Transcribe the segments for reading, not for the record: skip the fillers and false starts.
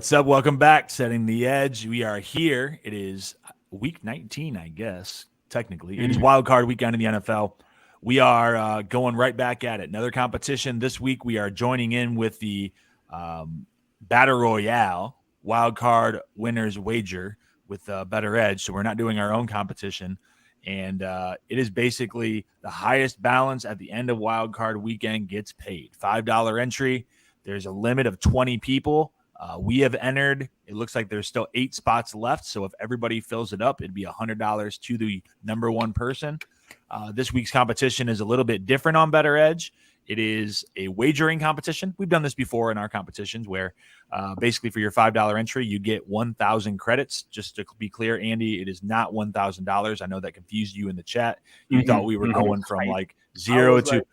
What's up? Welcome back. Setting the Edge. We are here. It is week 19, I guess, technically. It is wild card weekend in the NFL. We are going right back at it. Another competition. This week we are joining in with the Battle Royale wild card winners wager with Better Edge. So we're not doing our own competition. And it is basically the highest balance at the end of wild card weekend gets paid. $5 entry. There's a limit of 20 people. We have entered. It looks like there's still 8 spots left. So if everybody fills it up, it'd be $100 to the number one person. This week's competition is a little bit different on Better Edge. It is a wagering competition. We've done this before in our competitions where basically for your $5 entry, you get 1,000 credits. Just to be clear, Andy, it is not $1,000. I know that confused you in the chat. You thought we were going from like zero to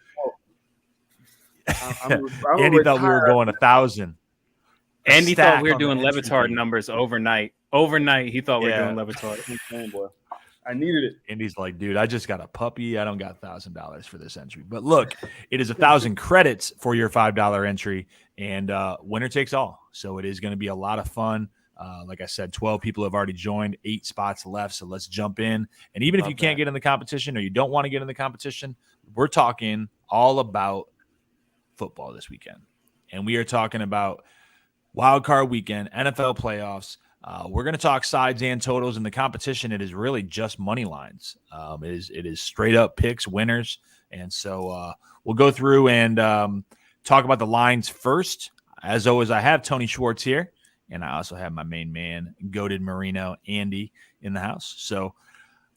Andy thought we were going 1,000. Andy thought we were doing Levitard numbers overnight. Overnight, he thought we were doing Levitard. I needed it. Andy's like, dude, I just got a puppy. I don't got $1,000 for this entry. But look, it is 1,000 credits for your $5 entry, and winner takes all. So it is going to be a lot of fun. Like I said, 12 people have already joined, 8 spots left. So let's jump in. And even if you can't get in the competition or you don't want to get in the competition, we're talking all about football this weekend. And we are talking about wild card weekend, NFL playoffs. We're going to talk sides and totals in the competition. It is really just money lines. It is straight up picks, winners. And so we'll go through and talk about the lines first. As always, I have Tony Schwartz here, and I also have my main man, Goated Marino, Andy, in the house. So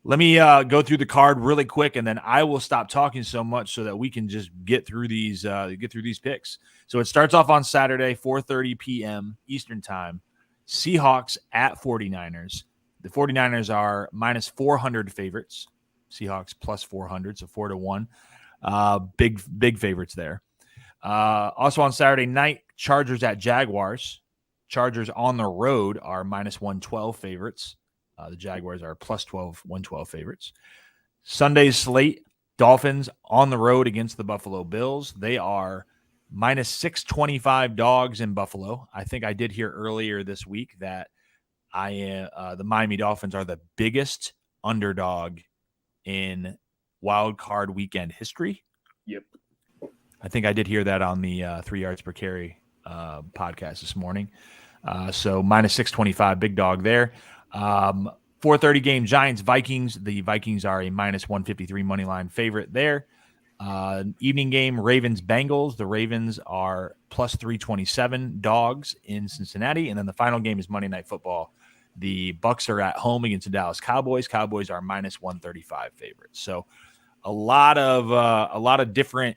let me go through the card really quick, and then I will stop talking so much so that we can just get through these picks. So it starts off on Saturday, 4:30 p.m. Eastern time. Seahawks at 49ers. The 49ers are minus 400 favorites. Seahawks plus 400, so 4-1. Big favorites there. Also on Saturday night, Chargers at Jaguars. Chargers on the road are minus 112 favorites. The Jaguars are plus 112 favorites. Sunday's slate, Dolphins on the road against the Buffalo Bills. They are minus 625 dogs in Buffalo. I think I did hear earlier this week that the Miami Dolphins are the biggest underdog in wild card weekend history. Yep. I think I did hear that on the 3 yards per carry podcast this morning. So minus 625, big dog there. 4:30 game, Giants, Vikings. The Vikings are a minus 153 money line favorite there. Evening game, Ravens, Bengals. The Ravens are plus 327 dogs in Cincinnati. And then the final game is Monday Night Football. The Bucs are at home against the Dallas Cowboys. Cowboys are minus 135 favorites. So a lot of different,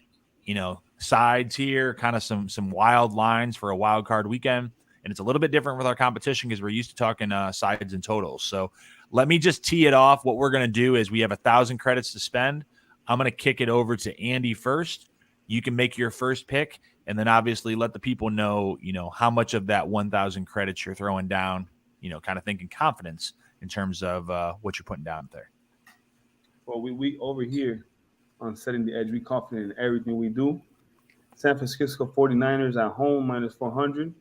sides here, kind of some wild lines for a wild card weekend. And it's a little bit different with our competition because we're used to talking sides and totals. So let me just tee it off. What we're going to do is we have 1,000 credits to spend. I'm going to kick it over to Andy first. You can make your first pick, and then obviously let the people know, how much of that 1,000 credits you're throwing down, kind of thinking confidence in terms of what you're putting down there. Well, we over here on Setting the Edge, we confident in everything we do. San Francisco 49ers at home minus 400.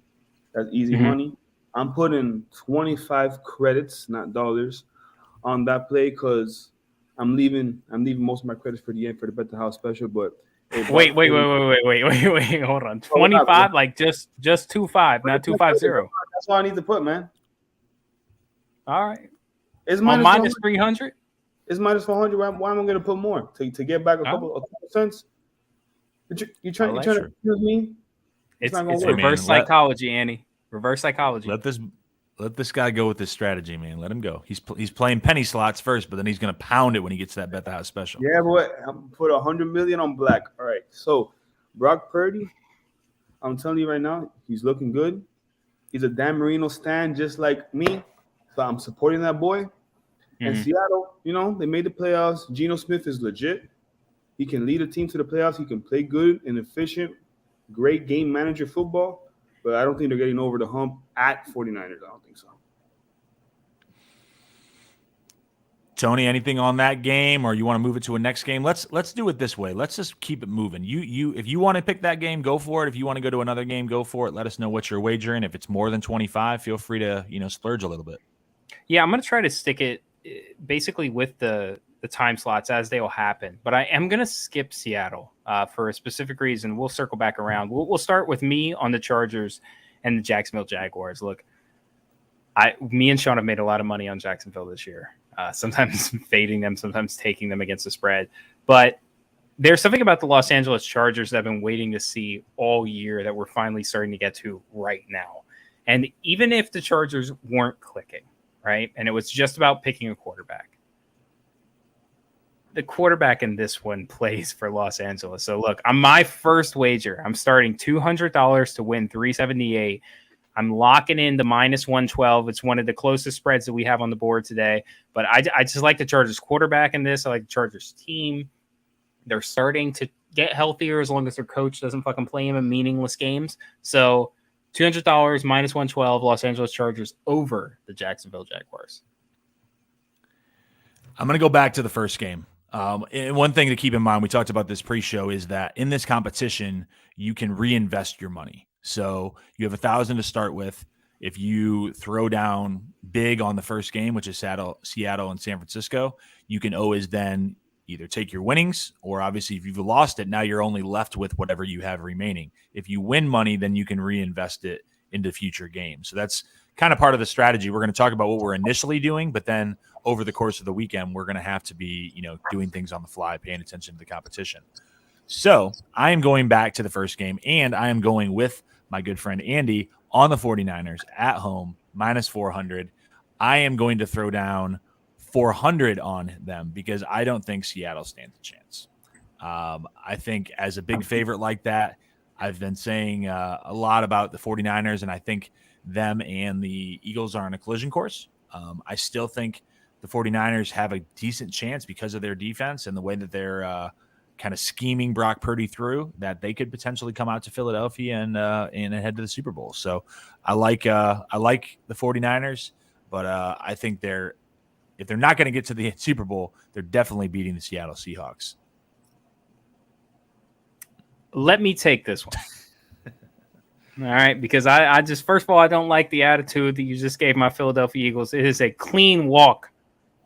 That's easy money. I'm putting 25 credits, not dollars, on that play because I'm leaving most of my credits for the end for the Bet the House special. But wait, hold on. 25, like just 2-5, not 250. That's all I need to put, man. All right. It's minus 300. It's minus 400. Why am I going to put more to get back a couple cents? You trying to confuse me? It's reverse psychology, Annie. Reverse psychology. Let this guy go with this strategy, man. Let him go. He's playing penny slots first, but then he's going to pound it when he gets to that Bet the House special. Yeah, boy. I'm put $100 million on black. All right. So Brock Purdy, I'm telling you right now, he's looking good. He's a Dan Marino stan just like me. So I'm supporting that boy. And Seattle, they made the playoffs. Geno Smith is legit. He can lead a team to the playoffs. He can play good and efficient, great game manager football. But I don't think they're getting over the hump at 49ers. I don't think so. Tony, anything on that game, or you want to move it to a next game? Let's do it this way. Let's just keep it moving. If you want to pick that game, go for it. If you want to go to another game, go for it. Let us know what you're wagering. If it's more than 25, feel free to splurge a little bit. Yeah, I'm going to try to stick it basically with the time slots as they will happen. But I am going to skip Seattle for a specific reason. We'll circle back around. We'll start with me on the Chargers and the Jacksonville Jaguars. Look, me and Sean have made a lot of money on Jacksonville this year. Sometimes fading them, sometimes taking them against the spread. But there's something about the Los Angeles Chargers that I've been waiting to see all year that we're finally starting to get to right now. And even if the Chargers weren't clicking, right, and it was just about picking a quarterback, the quarterback in this one plays for Los Angeles. So look, on my first wager, I'm starting $200 to win $378. I'm locking in the -112. It's one of the closest spreads that we have on the board today. But I just like the Chargers quarterback in this. I like the Chargers team. They're starting to get healthier as long as their coach doesn't fucking play him in meaningless games. So $200 -112, Los Angeles Chargers over the Jacksonville Jaguars. I'm going to go back to the first game. And one thing to keep in mind, we talked about this pre-show, is that in this competition, you can reinvest your money. So you have $1,000 to start with. If you throw down big on the first game, which is Seattle and San Francisco, you can always then either take your winnings, or obviously if you've lost it, now you're only left with whatever you have remaining. If you win money, then you can reinvest it into future games. So that's kind of part of the strategy. We're going to talk about what we're initially doing, but then over the course of the weekend, we're going to have to be, doing things on the fly, paying attention to the competition. So I am going back to the first game, and I am going with my good friend Andy on the 49ers at home, -400. I am going to throw down 400 on them because I don't think Seattle stands a chance. I think as a big favorite like that, I've been saying a lot about the 49ers, and I think them and the Eagles are on a collision course. I still think the 49ers have a decent chance because of their defense and the way that they're kind of scheming Brock Purdy through, that they could potentially come out to Philadelphia and head to the Super Bowl. So I like the 49ers, but I think if they're not going to get to the Super Bowl, they're definitely beating the Seattle Seahawks. Let me take this one. All right, because I just, first of all, I don't like the attitude that you just gave my Philadelphia Eagles. It is a clean walk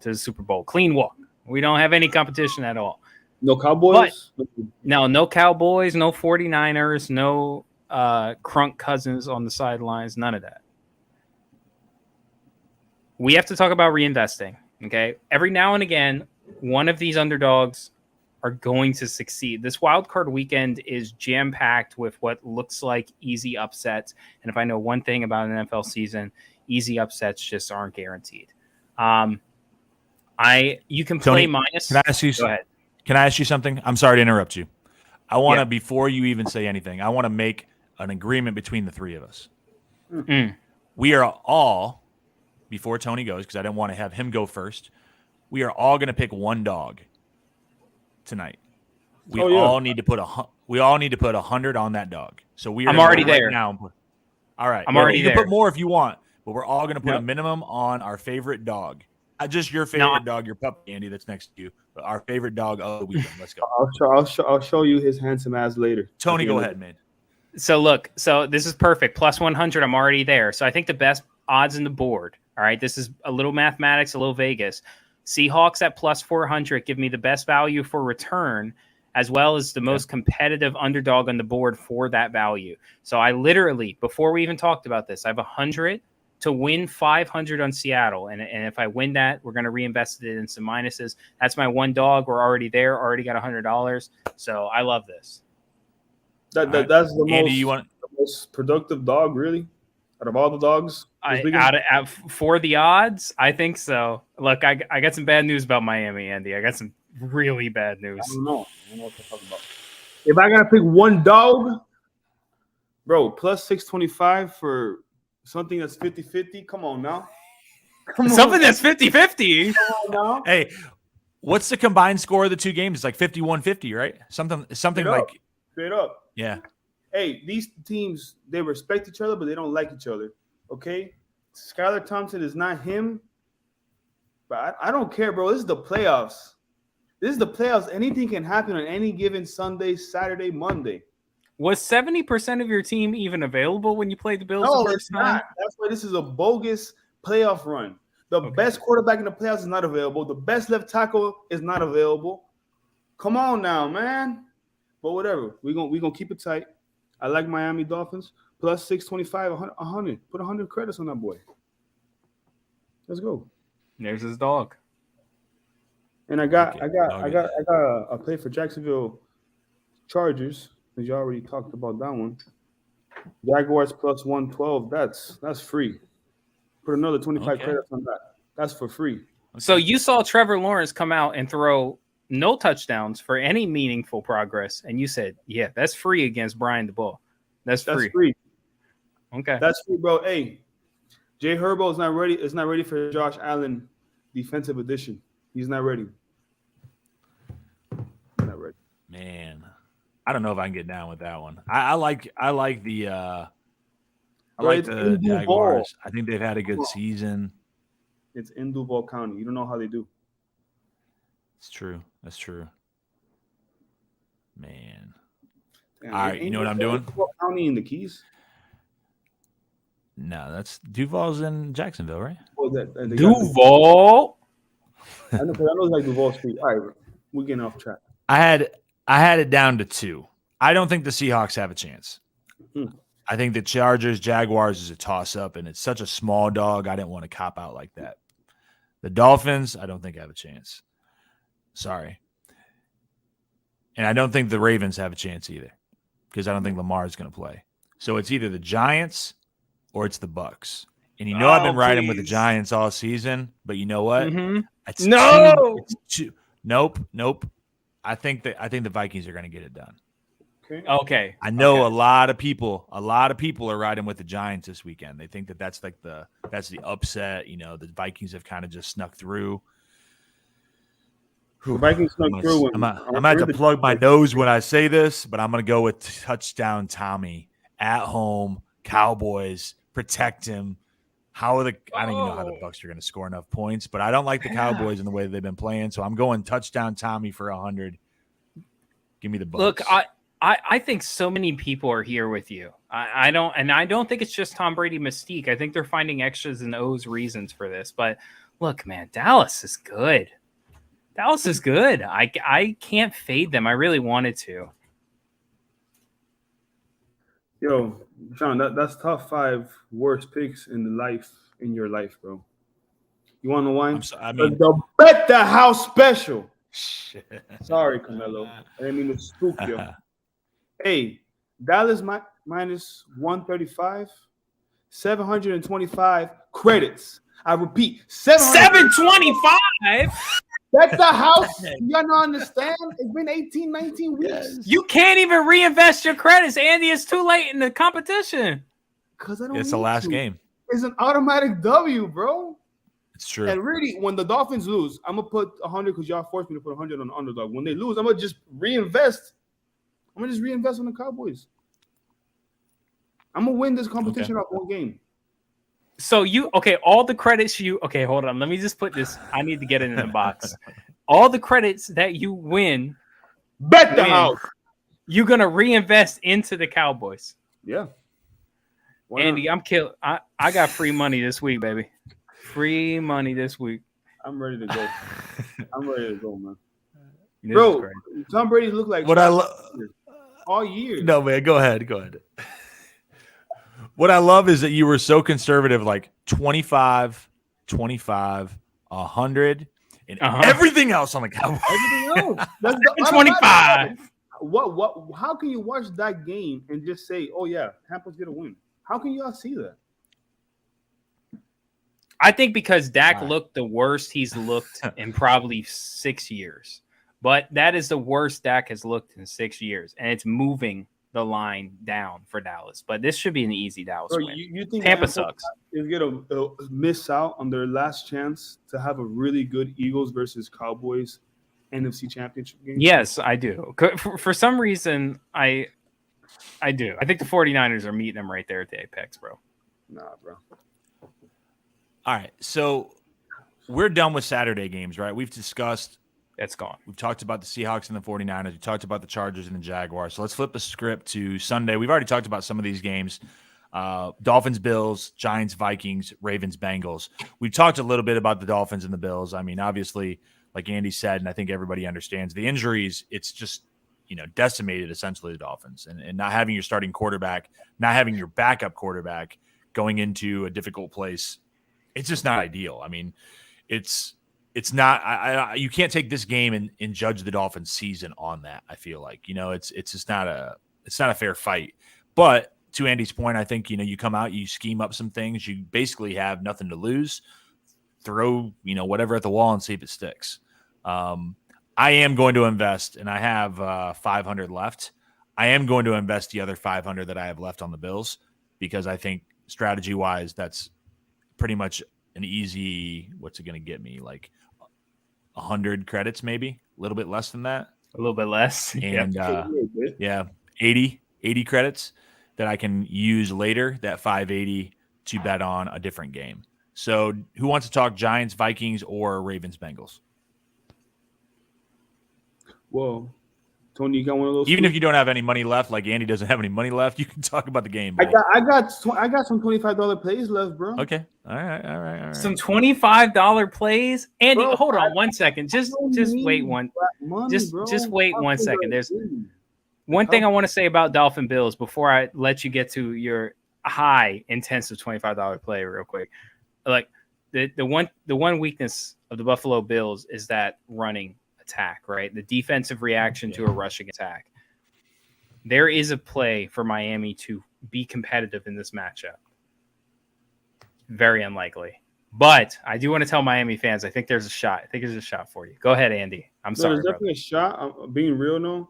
to the Super Bowl. Clean walk. We don't have any competition at all. No Cowboys? But, no Cowboys, no 49ers, no Crunk Cousins on the sidelines, none of that. We have to talk about reinvesting, okay? Every now and again, one of these underdogs are going to succeed. This wildcard weekend is jam-packed with what looks like easy upsets. And if I know one thing about an NFL season, easy upsets just aren't guaranteed. You can play Tony, minus. Can I ask you? Go ahead. Can I ask you something? I'm sorry to interrupt you. I want to, before you even say anything, I want to make an agreement between the three of us. Mm. We are all, before Tony goes, because I didn't want to have him go first, we are all going to pick one dog tonight. We all need to put 100 on that dog. So we are I'm already there. Right now. All right. I'm already there. You can put more if you want, but we're all going to put a minimum on our favorite dog. Not just your favorite dog, your puppy, Andy, that's next to you, but our favorite dog of the weekend. Let's go. I'll show you his handsome ass later. Tony, go ahead, man. So look, this is perfect. Plus 100, I'm already there. So I think the best odds in the board. All right, this is a little mathematics, a little Vegas. Seahawks at plus 400 give me the best value for return, as well as the most competitive underdog on the board for that value. So I literally, before we even talked about this, I have 100 to win 500 on Seattle. And if I win that, we're going to reinvest it in some minuses. That's my one dog. We're already there, already got $100. So I love this. That's the Andy, most productive dog, really, out of all the dogs. For the odds, I think so. Look, I got some bad news about Miami, Andy. I got some really bad news. I don't know what to talk about. If I got to pick one dog, bro, plus 625 for something that's 50-50. Come on now. Something that's 50-50. Come on now. Hey, what's the combined score of the two games? It's like 51-50, right? Something like straight up. Yeah. Hey, these teams, they respect each other, but they don't like each other. Okay? Skylar Thompson is not him. But I don't care, bro. This is the playoffs. This is the playoffs. Anything can happen on any given Sunday, Saturday, Monday. Was 70% of your team even available when you played the Bills No, the it's first time? not. That's why this is a bogus playoff run. The best quarterback in the playoffs is not available. The best left tackle is not available. Come on now, man. But whatever. We're gonna keep it tight. I like Miami Dolphins. Plus 625, 100. Put 100 credits on that boy. Let's go. There's his dog. And I got a play for Jacksonville Chargers. Because you already talked about that one. Jaguars plus 112. That's free. Put another 25 credits on that. That's for free. So you saw Trevor Lawrence come out and throw no touchdowns for any meaningful progress, and you said, "Yeah, that's free against Brian DeBull. That's free." Okay, that's free, bro. Hey, Jay Herbo is not ready. It's not ready for Josh Allen defensive edition. He's not ready. Not ready. Man, I don't know if I can get down with that one. I like the Jaguars. I think they've had a good season. It's in Duval County. You don't know how they do. It's true. That's true. Man. Damn, all right, you know what I'm doing? Duval County in the Keys? No, that's Duval's in Jacksonville, right? Oh, Duval. I know it's like Duval Street. All right, we're getting off track. I had it down to 2. I don't think the Seahawks have a chance. I think the Chargers, Jaguars is a toss-up, and it's such a small dog. I didn't want to cop out like that. The Dolphins, I don't think have a chance. Sorry. And I don't think the Ravens have a chance either because I don't think Lamar is going to play. So it's either the Giants or it's the Bucks. And I've been riding with the Giants all season, but you know what? It's two. Nope. I think the Vikings are going to get it done. Okay. I know a lot of people are riding with the Giants this weekend. They think that's like that's the upset. The Vikings have kind of just snuck through. The Vikings snuck through. I'm going to have to plug my nose when I say this, but I'm going to go with touchdown Tommy at home. Cowboys protect him. I don't even know how the Bucs are going to score enough points, but I don't like the Cowboys in the way that they've been playing. So I'm going touchdown Tommy for 100. Give me the Bucs. Look, I think so many people are here with you. I don't think it's just Tom Brady mystique. I think they're finding X's and O's reasons for this. But look, man, Dallas is good. I can't fade them. I really wanted to. Yo, John, that's top 5 worst picks in your life, bro. You want to know why? The Bet the House special. Shit. Sorry, Camelo. I didn't mean to spook you. Hey, Dallas minus 135, 725 credits. I repeat, 725. That's the house. You don't understand? It's been 18, 19 weeks. Yes. You can't even reinvest your credits, Andy. It's too late in the competition. Because I don't. It's the last game. It's an automatic W, bro. It's true. And really, when the Dolphins lose, I'm gonna put 100 because y'all forced me to put 100 on the underdog. When they lose, I'm gonna just reinvest. on the Cowboys. I'm gonna win this competition off one game. So all the credits hold on. Let me just put this. I need to get it in the box. All the credits that you win, bet the house. You're going to reinvest into the Cowboys. Yeah. Andy, I'm killed. I got free money this week, baby. Free money this week. I'm ready to go. Man. Bro, Tom Brady looked like what I love all year. No, man, go ahead. What I love is that you were so conservative, like 25, 100, and everything else on the Cowboys. Everything else. That's 25. What? How can you watch that game and just say, "Oh yeah, Tampa's gonna win"? How can you all see that? I think because Dak looked the worst he's looked in probably 6 years. But that is the worst Dak has looked in 6 years, and it's moving the line down for Dallas. But this should be an easy Dallas win. You think Tampa sucks? Is going to miss out on their last chance to have a really good Eagles versus Cowboys NFC Championship game? Yes, I do. For some reason, I do. I think the 49ers are meeting them right there at the apex, bro. Nah, bro. All right, so we're done with Saturday games, right? We've discussed. It's gone. We've talked about the Seahawks and the 49ers. We talked about the Chargers and the Jaguars. So let's flip the script to Sunday. We've already talked about some of these games. Dolphins, Bills, Giants, Vikings, Ravens, Bengals. We've talked a little bit about the Dolphins and the Bills. I mean, obviously, like Andy said, and I think everybody understands, the injuries, it's just, decimated essentially the Dolphins. And not having your starting quarterback, not having your backup quarterback going into a difficult place, it's just not ideal. I mean, it's not. You can't take this game and judge the Dolphins' season on that. I feel like it's just not a fair fight. But to Andy's point, I think you come out, you scheme up some things. You basically have nothing to lose. Throw whatever at the wall and see if it sticks. I am going to invest, and I have 500 left. I am going to invest the other 500 that I have left on the Bills because I think strategy wise, that's pretty much an easy. What's it going to get me? Like 100 credits, maybe a little bit less than that. A little bit less. And 80 credits that I can use later, that 580 to bet on a different game. So who wants to talk Giants, Vikings, or Ravens, Bengals? Well, Tony, you got one of those. Even if you don't have any money left, like Andy doesn't have any money left, you can talk about the game. I got some $25 plays left, bro. Okay. All right. Some $25 plays. Andy, Bro, hold on 1 second. Just wait one. Just wait 1 second. There's one thing I want to say about Dolphin Bills before I let you get to your high intensive $25 play real quick. Like the one weakness of the Buffalo Bills is that running attack, right? The defensive reaction to a rushing attack. There is a play for Miami to be competitive in this matchup. Very unlikely. But I do want to tell Miami fans, I think there's a shot. I think there's a shot for you. Go ahead, Andy. I'm sorry. There's definitely a shot. I'm being real now.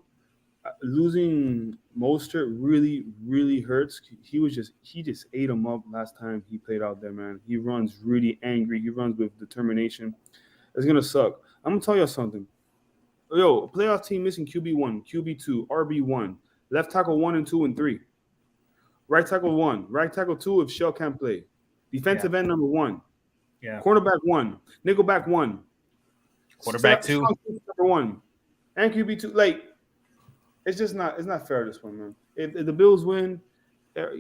Losing Mostert really, really hurts. He just ate him up last time he played out there, man. He runs really angry. He runs with determination. It's gonna suck. I'm gonna tell you something. Yo, playoff team missing QB1, QB2, RB1, left tackle 1 and 2 and 3, right tackle 1, right tackle 2 if Shell can't play, defensive end number 1, cornerback 1, nickelback 1, quarterback 2, number 1, and QB2. Like, it's not fair this one, man. If the Bills win, are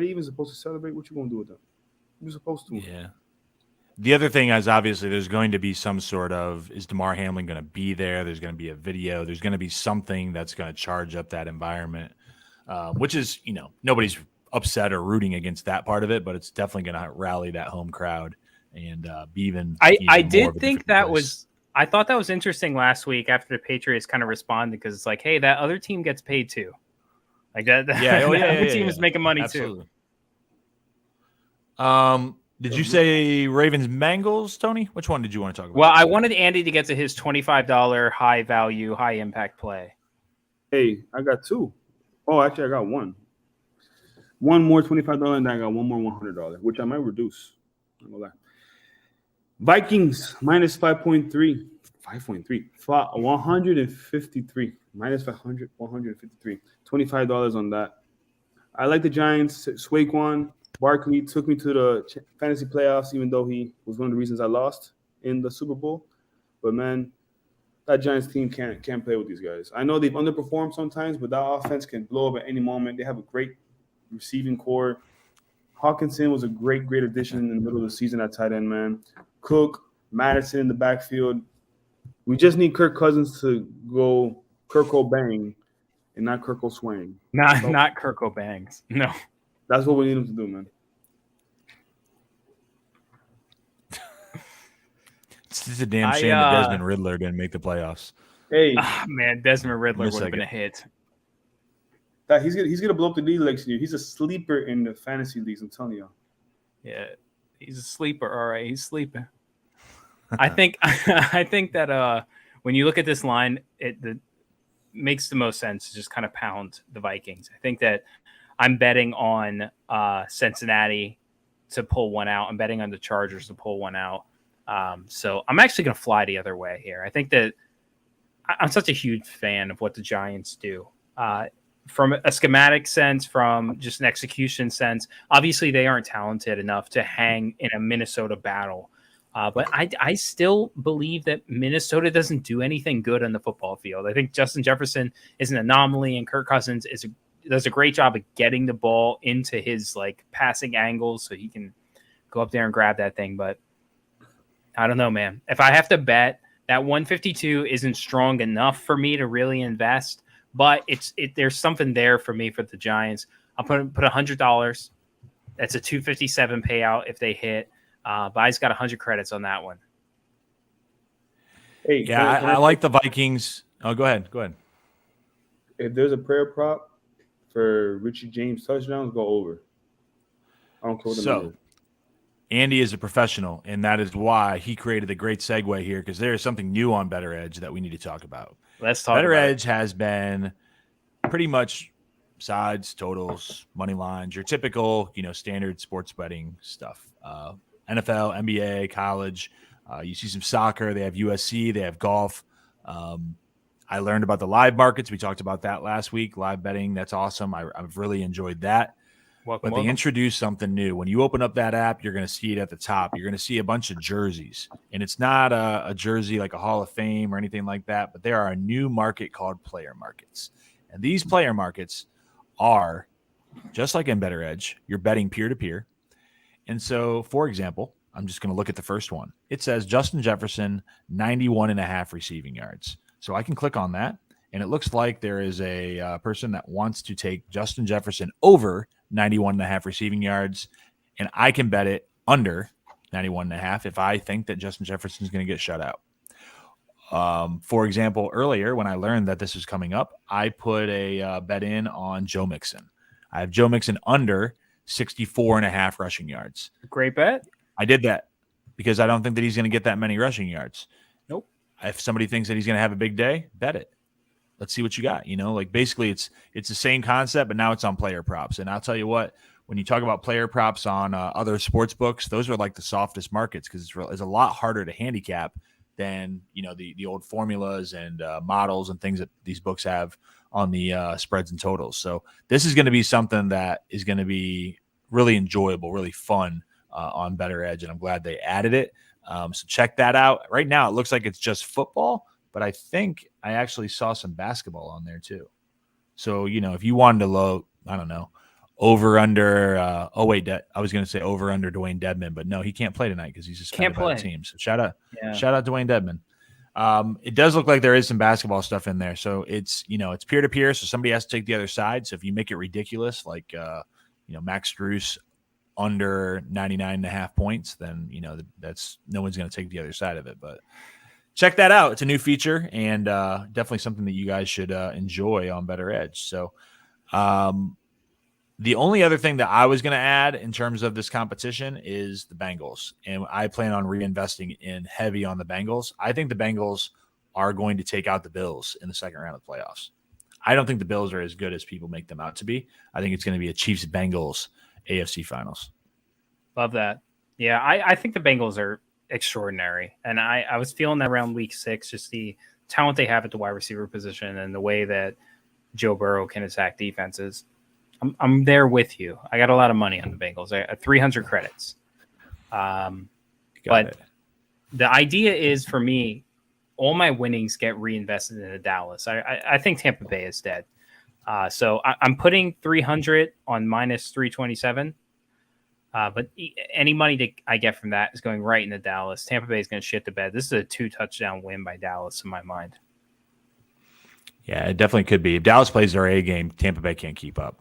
they even supposed to celebrate? What you gonna do with them? You're supposed to. Yeah. The other thing is obviously there's going to be some sort of, is DeMar Hamlin going to be there? There's going to be a video. There's going to be something that's going to charge up that environment, which is, nobody's upset or rooting against that part of it, but it's definitely going to rally that home crowd and be even. I did think that was, I thought that was interesting last week after the Patriots kind of responded because it's like, hey, that other team gets paid too. Like that. Yeah. The other team is making money Absolutely. too. Did you say Ravens Bengals, Tony? Which one did you want to talk about? Well, I wanted Andy to get to his $25 high value, high impact play. Hey, I got 2. Oh, actually, I got 1. One more $25, and then I got one more $100, which I might reduce. I'm gonna lie. Vikings minus 5.3. 153. Minus 500, 153. $25 on that. I like the Giants. Saquon Barkley took me to the fantasy playoffs, even though he was one of the reasons I lost in the Super Bowl. But, man, that Giants team can't play with these guys. I know they've underperformed sometimes, but that offense can blow up at any moment. They have a great receiving core. Hawkinson was a great addition in the middle of the season at tight end, man. Cook, Madison in the backfield. We just need Kirk Cousins to go Kirko Bang and not Kirko Swang. Not Kirko Bangs. No. That's what we need him to do, man. It's just a damn shame that Desmond Riddler didn't make the playoffs. Hey, man, Desmond Riddler would have been a hit. He's gonna blow up the league next year. He's a sleeper in the fantasy leagues. I'm telling you. Yeah, he's a sleeper. All right, he's sleeping. I think that when you look at this line, it makes the most sense to just kind of pound the Vikings. I think that I'm betting on Cincinnati to pull one out. I'm betting on the Chargers to pull one out. So I'm actually going to fly the other way here. I think that I'm such a huge fan of what the Giants do. From a schematic sense, from just an execution sense, obviously they aren't talented enough to hang in a Minnesota battle. But I still believe that Minnesota doesn't do anything good on the football field. I think Justin Jefferson is an anomaly, and Kirk Cousins does a great job of getting the ball into his like passing angles so he can go up there and grab that thing. But I don't know, man. If I have to bet, that 152 isn't strong enough for me to really invest. But there's something there for me for the Giants. I'll put $100. That's a 257 payout if they hit. But I just got 100 credits on that one. Hey, yeah, I like the Vikings. Oh, go ahead. If there's a prayer prop for Richie James touchdowns, go over. I don't care what the number is. Andy is a professional, and that is why he created a great segue here, because there is something new on Better Edge that we need to talk about. Let's talk Better about Edge has been pretty much sides, totals, money lines, your typical, standard sports betting stuff. NFL, NBA, college. You see some soccer. They have USC. They have golf. I learned about the live markets. We talked about that last week. Live betting. That's awesome. I've really enjoyed that. Welcome. They introduced something new. When you open up that app, you're going to see it at the top. You're going to see a bunch of jerseys. And it's not a jersey like a Hall of Fame or anything like that, but there are a new market called player markets. And these player markets are, just like in Better Edge, you're betting peer-to-peer. And so, for example, I'm just going to look at the first one. It says Justin Jefferson, 91.5 receiving yards. So I can click on that, and it looks like there is a person that wants to take Justin Jefferson over 91.5 receiving yards, and I can bet it under 91.5 if I think that Justin Jefferson is going to get shut out. For example, earlier when I learned that this was coming up, I put a bet in on Joe Mixon. I have Joe Mixon under 64.5 rushing yards. Great bet. I did that because I don't think that he's going to get that many rushing yards. Nope. If somebody thinks that he's going to have a big day, bet it. Let's see what you got. Basically it's the same concept, but now it's on player props. And I'll tell you what, when you talk about player props on other sports books, those are like the softest markets because it's a lot harder to handicap than, the old formulas and models and things that these books have on the spreads and totals. So this is going to be something that is going to be really enjoyable, really fun on Better Edge. And I'm glad they added it. So check that out. Right now, it looks like it's just football, but I think I actually saw some basketball on there too. So, if you wanted to over under, I was going to say over under Dwayne Dedman, but no, he can't play tonight because he's suspended by the team. So shout out Dwayne Dedman. It does look like there is some basketball stuff in there. So it's peer-to-peer. So somebody has to take the other side. So if you make it ridiculous, like, Max Strus under 99.5 points, then, that's no one's going to take the other side of it, but check that out. It's a new feature and definitely something that you guys should enjoy on Better Edge. So the only other thing that I was going to add in terms of this competition is the Bengals. And I plan on reinvesting in heavy on the Bengals. I think the Bengals are going to take out the Bills in the second round of the playoffs. I don't think the Bills are as good as people make them out to be. I think it's going to be a Chiefs-Bengals AFC Finals. Love that. Yeah, I think the Bengals are extraordinary. And I was feeling that around week 6, just the talent they have at the wide receiver position and the way that Joe Burrow can attack defenses. I'm there with you. I got a lot of money on the Bengals. I 300 credits. But the idea is for me, all my winnings get reinvested into Dallas. I think Tampa Bay is dead. So I'm putting 300 on minus 327. But any money that I get from that is going right into Dallas. Tampa Bay is going to shit the bed. This is a 2-touchdown win by Dallas in my mind. Yeah, it definitely could be. If Dallas plays their A game, Tampa Bay can't keep up.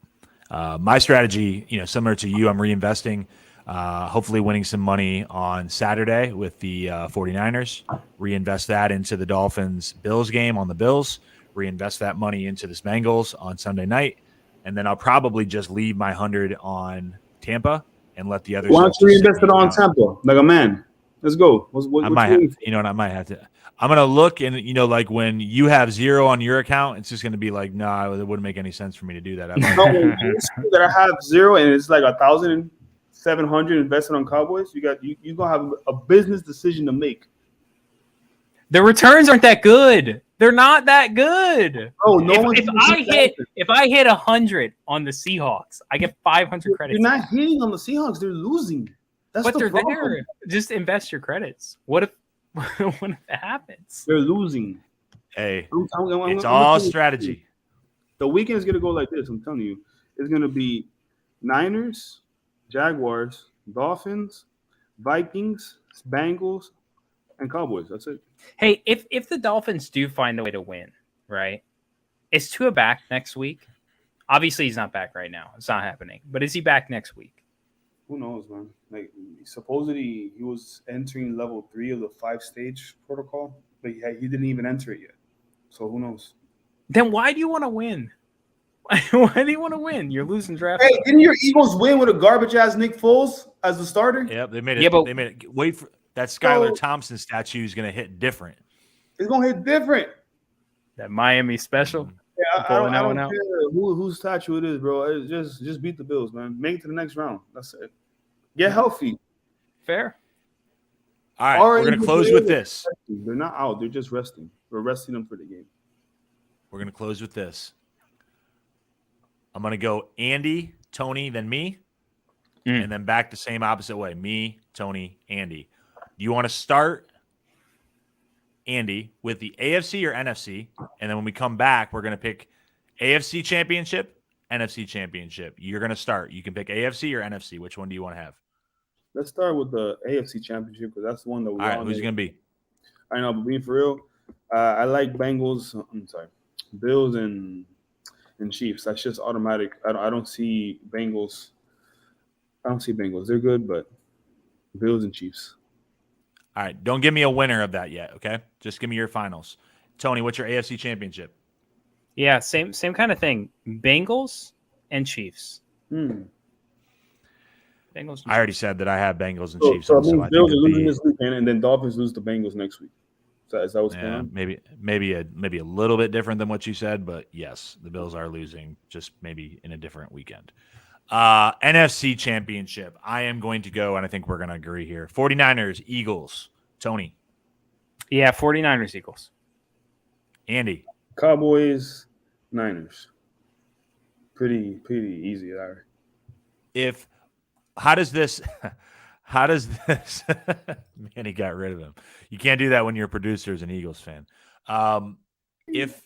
My strategy, similar to you, I'm reinvesting, hopefully winning some money on Saturday with the 49ers, reinvest that into the Dolphins-Bills game on the Bills, reinvest that money into the Bengals on Sunday night, and then I'll probably just leave my 100 on Tampa and let the others. Why don't you reinvest it on Tampa? Like a man. Let's go. I might have to. I'm going to look and, like when you have 0 on your account, it's just going to be like, no, it wouldn't make any sense for me to do that. That I have 0 and it's like 1,700 invested on Cowboys. You're going to have a business decision to make. The returns aren't that good. They're not that good. Oh, if I hit 100 on the Seahawks, I get 500 credits. You're not hitting on the Seahawks. They're losing. That's But the they're problem. there. Just invest your credits. What if what if it happens? They're losing. Hey, I'm it's gonna all tell you, strategy. the weekend is gonna go like this. I'm telling you, it's gonna be Niners, Jaguars, Dolphins, Vikings, Bengals, and Cowboys. That's it. Hey, if the Dolphins do find a way to win, right? Is Tua back next week? Obviously, he's not back right now. It's not happening. But is he back next week? Who knows, man? Like supposedly he was entering level 3 of the 5-stage protocol, but he didn't even enter it yet. So who knows? Then why do you want to win? Why do you want to win? You're losing draft. Hey, didn't your Eagles win with a garbage ass Nick Foles as the starter? Yep, they made it. Yeah, but- they made it. Wait for that. Skylar So- Thompson statue is going to hit different. It's gonna hit different. That Miami special. Yeah, Pulling that I one don't out. care whose statue it is, bro. It's just beat the Bills, man. Make it to the next round. That's it. Get healthy. Fair. All right, Or we're going to close with this. They're not out. They're just resting. We're resting them for the game. We're going to close with this. I'm going to go Andy, Tony, then me, and then back the same opposite way. Me, Tony, Andy. Do you want to start, Andy, with the AFC or NFC? And then when we come back, we're going to pick AFC Championship, NFC Championship. You're going to start. You can pick AFC or NFC. Which one do you want to have? Let's start with the AFC Championship because that's the one that we All right, who's it going to be? I know, but being for real, I like Bengals. I'm sorry, Bills and Chiefs. That's just automatic. I don't see Bengals. I don't see Bengals. They're good, but Bills and Chiefs. All right, don't give me a winner of that yet, okay? Just give me your finals. Tony, what's your AFC Championship? Yeah, same kind of thing. Bengals and Chiefs. Bengals. I already said that I have Bengals and So, Chiefs. so also. it means I think Bills are it'd losing be- this weekend, and then Dolphins lose to Bengals next week. Is that what's going on? maybe a little bit different than what you said, but yes, the Bills are losing, just maybe in a different weekend. NFC Championship. I am going to go, and I think we're going to agree here. 49ers, Eagles. Tony. Yeah, 49ers, Eagles. Andy. Cowboys, Niners. Pretty easy there. How does this man, he got rid of him. You can't do that when your producer is an Eagles fan. If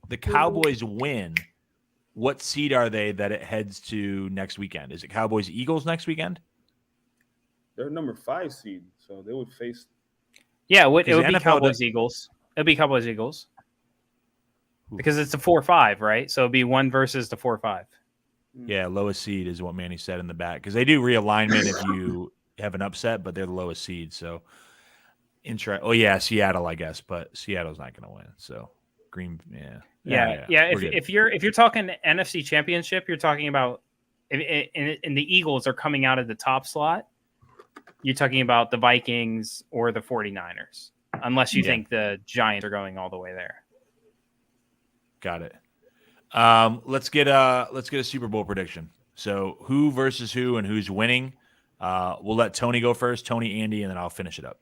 the Cowboys win, what seed are they that it heads to next weekend? Is it Cowboys Eagles next weekend? They're number 5 seed, so they would face. Yeah, it would be NFL Cowboys, Eagles. It'd be Cowboys, Eagles. Because it's a 4-5, right? So it'd be 1 versus the 4-5. Yeah, lowest seed is what Manny said in the back. Because they do realignment if you have an upset, but they're the lowest seed. So, Oh, yeah, Seattle, I guess. But Seattle's not going to win. So, Green, Yeah. If you're talking NFC Championship, you're talking about and the Eagles are coming out of the top slot. You're talking about the Vikings or the 49ers, unless you think the Giants are going all the way there. Got it. Let's get a Super Bowl prediction. So who versus who and who's winning? We'll let Tony go first, Tony, Andy, and then I'll finish it up.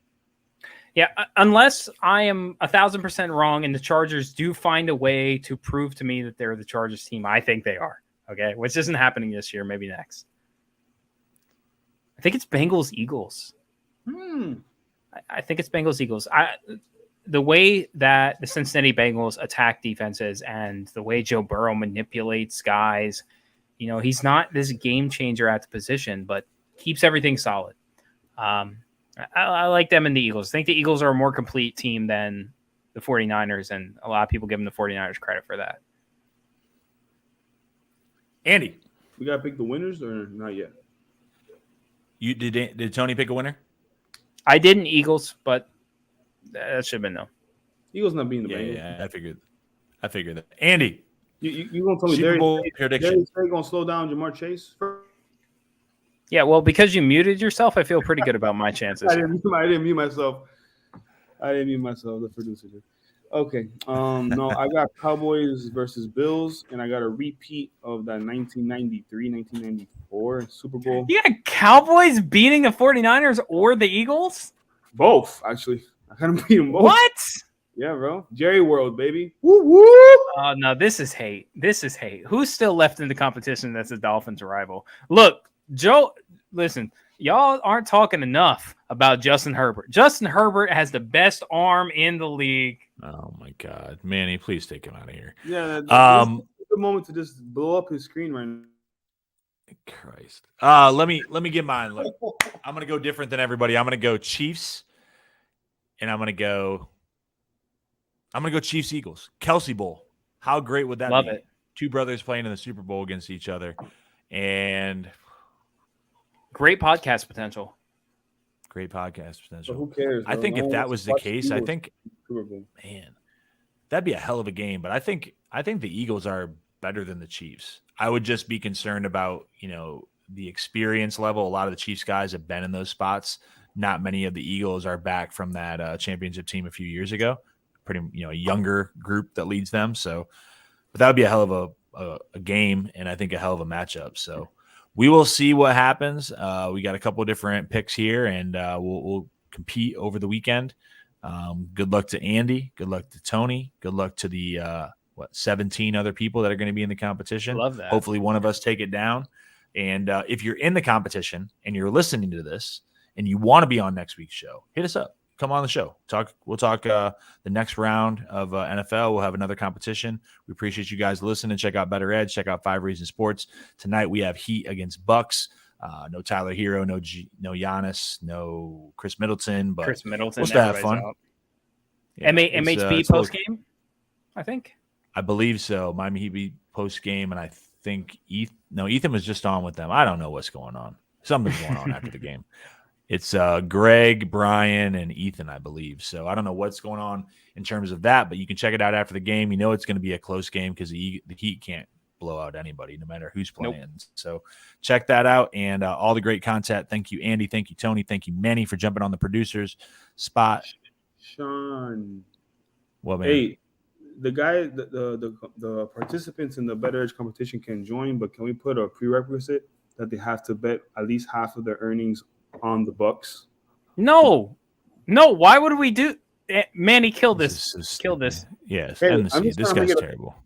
Yeah, unless I am 1,000% wrong and the Chargers do find a way to prove to me that they're the Chargers team, I think they are. Okay, which isn't happening this year, maybe next. I think it's Bengals Eagles. I think it's Bengals Eagles. The way that the Cincinnati Bengals attack defenses and the way Joe Burrow manipulates guys, he's not this game changer at the position, but keeps everything solid. I like them in the Eagles. I think the Eagles are a more complete team than the 49ers, and a lot of people give them the 49ers credit for that. Andy, We got to pick the winners or not yet? you did Tony pick a winner? I didn't Eagles, but that should have been no. Eagles not being the Bengals. Yeah, I figured that. Andy, You gonna tell me Super Bowl Darius prediction. Slay gonna slow down Jamar Chase? Yeah, well, because you muted yourself, I feel pretty good about my chances. I didn't mute myself. The producer did. Okay. No, I got Cowboys versus Bills, and I got a repeat of that 1993, 1994 Super Bowl. You got Cowboys beating the 49ers or the Eagles? Both, actually. I kind of beat them both. What? Yeah, bro. Jerry World, baby. Woo woo. Oh, no, this is hate. Who's still left in the competition that's a Dolphins rival? Look, Joe, listen, Y'all aren't talking enough about Justin Herbert. Justin Herbert has the best arm in the league. Oh my God, Manny, please take him out of here. Yeah, this is the moment to just blow up his screen right now. Christ. Let me get mine. Look, I'm gonna go different than everybody. I'm gonna go Chiefs, and I'm gonna go Chiefs Eagles. Kelsey Bowl. How great would that Love be? it. Two brothers playing in the Super Bowl against each other, and Great podcast potential. great podcast potential. So who cares? I bro? think No if one that wants was to the watch case, I Eagles think, Super Bowl. man, that'd be a hell of a game. But I think the Eagles are better than the Chiefs. I would just be concerned about, the experience level. A lot of the Chiefs guys have been in those spots. Not many of the Eagles are back from that championship team a few years ago. Pretty, a younger group that leads them. So, but that would be a hell of a game, and I think a hell of a matchup. So we will see what happens. We got a couple of different picks here, and we'll compete over the weekend. Good luck to Andy. Good luck to Tony. Good luck to the 17 other people that are going to be in the competition. Love that. Hopefully one of us take it down. And if you're in the competition and you're listening to this and you want to be on next week's show, hit us up. Come on the show. We'll talk the next round of NFL. We'll have another competition. We appreciate you guys listening. Check out Better Edge. Check out 5 Reasons Sports. Tonight we have Heat against Bucks. No Tyler Hero, no Giannis, no Chris Middleton. But Chris Middleton. we'll still have fun. Yeah, MHB post game, I think. I believe so. Miami Heat post game, and I think Ethan was just on with them. I don't know what's going on. Something's going on after the game. It's Greg, Brian, and Ethan, I believe. So I don't know what's going on in terms of that, but you can check it out after the game. It's going to be a close game because the Heat can't blow out anybody, no matter who's playing. Nope. So check that out, and all the great content. Thank you, Andy. Thank you, Tony. Thank you, Manny, for jumping on the producers spot. Sean. Well, man. Hey, the guy, the participants in the Better Edge competition can join, but can we put a prerequisite that they have to bet at least half of their earnings on the Bucks? No. Why would we do? Manny, kill this. Kill this. Yes. Hey, this guy's terrible.